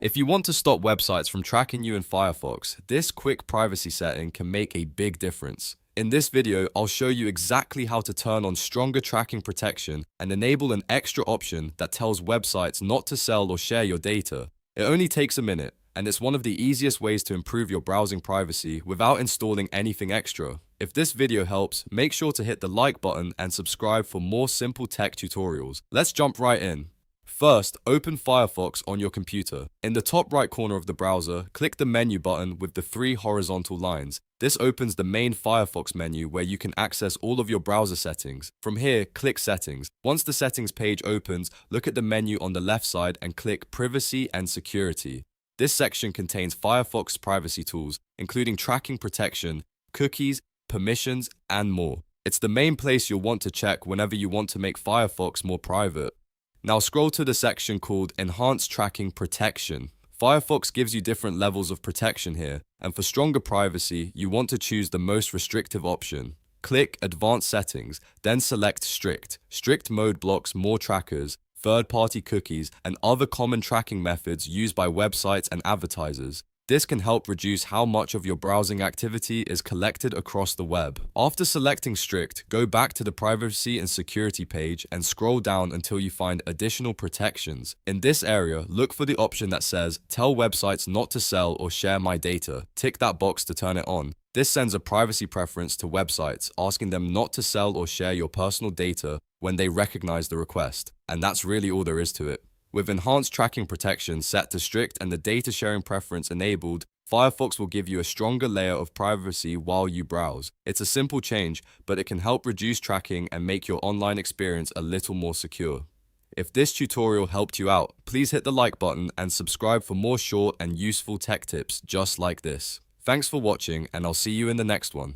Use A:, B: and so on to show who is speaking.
A: If you want to stop websites from tracking you in Firefox, this quick privacy setting can make a big difference. In this video, I'll show you exactly how to turn on stronger tracking protection and enable an extra option that tells websites not to sell or share your data. It only takes a minute, and it's one of the easiest ways to improve your browsing privacy without installing anything extra. If this video helps, make sure to hit the like button and subscribe for more simple tech tutorials. Let's jump right in. First, open Firefox on your computer. In the top right corner of the browser, click the menu button with the three horizontal lines. This opens the main Firefox menu where you can access all of your browser settings. From here, click Settings. Once the settings page opens, look at the menu on the left side and click Privacy and Security. This section contains Firefox privacy tools, including tracking protection, cookies, permissions, and more. It's the main place you'll want to check whenever you want to make Firefox more private. Now scroll to the section called Enhanced Tracking Protection. Firefox gives you different levels of protection here, and for stronger privacy, you want to choose the most restrictive option. Click Advanced Settings, then select Strict. Strict mode blocks more trackers, third-party cookies, and other common tracking methods used by websites and advertisers. This can help reduce how much of your browsing activity is collected across the web. After selecting Strict, go back to the Privacy and Security page and scroll down until you find Additional Protections. In this area, look for the option that says, Tell websites not to sell or share my data. Tick that box to turn it on. This sends a privacy preference to websites, asking them not to sell or share your personal data when they recognize the request. And that's really all there is to it. With enhanced tracking protection set to strict and the data sharing preference enabled, Firefox will give you a stronger layer of privacy while you browse. It's a simple change, but it can help reduce tracking and make your online experience a little more secure. If this tutorial helped you out, please hit the like button and subscribe for more short and useful tech tips just like this. Thanks for watching, and I'll see you in the next one.